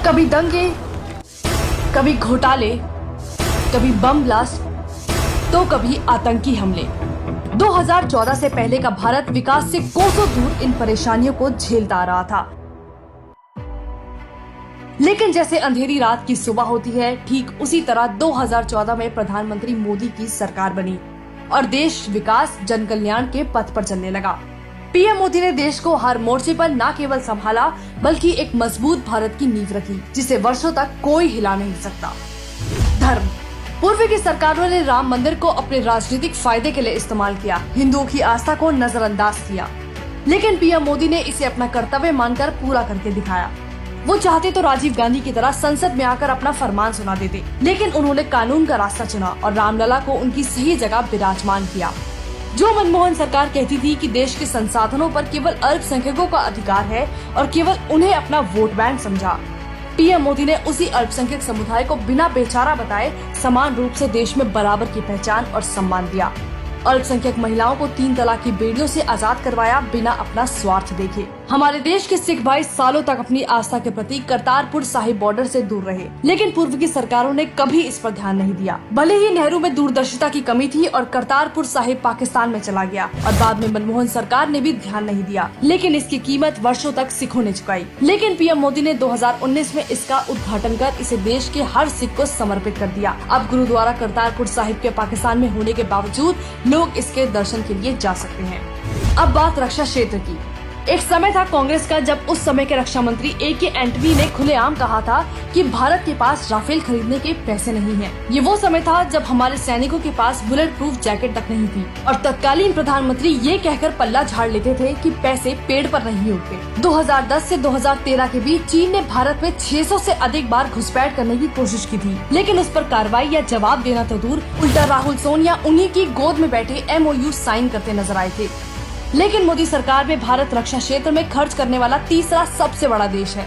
कभी दंगे, कभी घोटाले, कभी बम ब्लास्ट, तो कभी आतंकी हमले। 2014 से पहले का भारत विकास से कोसों दूर इन परेशानियों को झेलता आ रहा था। लेकिन जैसे अंधेरी रात की सुबह होती है, ठीक उसी तरह 2014 में प्रधानमंत्री मोदी की सरकार बनी और देश विकास जन कल्याण के पथ पर चलने लगा। पीएम मोदी ने देश को हर मोर्चे पर न केवल संभाला बल्कि एक मजबूत भारत की नींव रखी, जिसे वर्षों तक कोई हिला नहीं सकता। धर्म। पूर्व की सरकारों ने राम मंदिर को अपने राजनीतिक फायदे के लिए इस्तेमाल किया, हिंदुओं की आस्था को नजरअंदाज किया, लेकिन पीएम मोदी ने इसे अपना कर्तव्य मानकर पूरा करके दिखाया। वो चाहते तो राजीव गांधी की तरह संसद में आकर अपना फरमान सुना देते, लेकिन उन्होंने कानून का रास्ता चुना और रामलला को उनकी सही जगह विराजमान किया। जो मनमोहन सरकार कहती थी कि देश के संसाधनों पर केवल अल्पसंख्यकों का अधिकार है और केवल उन्हें अपना वोट बैंक समझा, पीएम मोदी ने उसी अल्पसंख्यक समुदाय को बिना बेचारा बताए समान रूप से देश में बराबर की पहचान और सम्मान दिया। अल्पसंख्यक महिलाओं को 3 तलाक की बेड़ियों से आजाद करवाया बिना अपना स्वार्थ देखे। हमारे देश के सिख भाई सालों तक अपनी आस्था के प्रति करतारपुर साहिब बॉर्डर से दूर रहे, लेकिन पूर्व की सरकारों ने कभी इस पर ध्यान नहीं दिया। भले ही नेहरू में दूरदर्शिता की कमी थी और करतारपुर साहिब पाकिस्तान में चला गया और बाद में मनमोहन सरकार ने भी ध्यान नहीं दिया, लेकिन इसकी कीमत वर्षों तक सिखों ने चुकाई। लेकिन पीएम मोदी ने 2019 में इसका उद्घाटन कर इसे देश के हर सिख को समर्पित कर दिया। अब गुरुद्वारा करतारपुर साहिब के पाकिस्तान में होने के बावजूद लोग इसके दर्शन के लिए जा सकते हैं। अब बात रक्षा क्षेत्र की। एक समय था कांग्रेस का जब उस समय के रक्षा मंत्री ए.के. एंटनी ने खुलेआम कहा था कि भारत के पास राफेल खरीदने के पैसे नहीं हैं। ये वो समय था जब हमारे सैनिकों के पास बुलेट प्रूफ जैकेट तक नहीं थी और तत्कालीन प्रधानमंत्री ये कहकर पल्ला झाड़ लेते थे कि पैसे पेड़ पर नहीं उगते। 2010 से 2013 के बीच चीन ने भारत में 600 से अधिक बार घुसपैठ करने की कोशिश की थी, लेकिन उस पर कार्रवाई या जवाब देना तो दूर, उल्टा राहुल सोनिया उन्हीं की गोद में बैठे MOU साइन करते नजर आए थे। लेकिन मोदी सरकार में भारत रक्षा क्षेत्र में खर्च करने वाला तीसरा सबसे बड़ा देश है।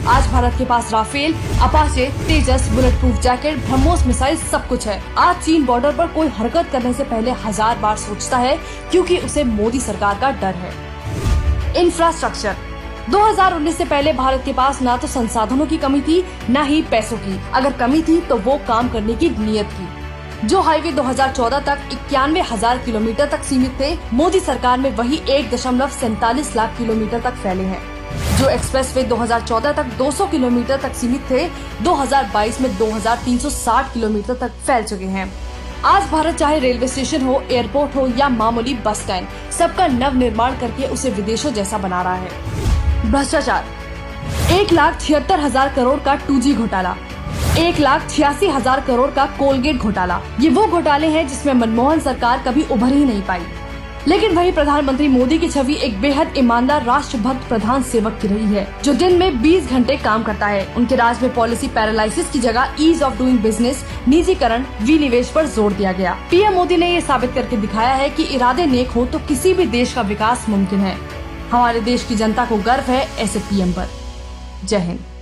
आज भारत के पास Rafale, Apache, Tejas, bulletproof jacket, Brahmos missile सब कुछ है। आज चीन बॉर्डर पर कोई हरकत करने से पहले 1000 बार सोचता है, क्योंकि उसे मोदी सरकार का डर है। इंफ्रास्ट्रक्चर। 2019 से पहले भारत के पास ना तो संसाधनों की कमी थी, न ही पैसों की। अगर कमी थी तो वो काम करने की नीयत की। जो हाईवे 2014 तक 91,000 किलोमीटर तक सीमित थे, मोदी सरकार में वही 1.47 लाख किलोमीटर तक फैले हैं। जो एक्सप्रेसवे 2014 तक 200 किलोमीटर तक सीमित थे, 2022 में 2,360 किलोमीटर तक फैल चुके हैं। आज भारत चाहे रेलवे स्टेशन हो, एयरपोर्ट हो या मामूली बस स्टैंड, सबका नव निर्माण करके उसे विदेशों जैसा बना रहा है। भ्रष्टाचार। 1,76,000 करोड़ का 2G घोटाला, 1,86,000 करोड़ का कोलगेट घोटाला, ये वो घोटाले हैं जिसमें मनमोहन सरकार कभी उभर ही नहीं पाई। लेकिन वही प्रधानमंत्री मोदी की छवि एक बेहद ईमानदार राष्ट्रभक्त प्रधान सेवक की रही है, जो दिन में 20 घंटे काम करता है। उनके राज में पॉलिसी पैरालाइसिस की जगह ईज ऑफ डूइंग बिजनेस, निजीकरण, विनिवेश पर जोर दिया गया। पीएम मोदी ने ये साबित करके दिखाया है कि इरादे नेक हो तो किसी भी देश का विकास मुमकिन है। हमारे देश की जनता को गर्व है ऐसे पीएम पर। जय हिंद।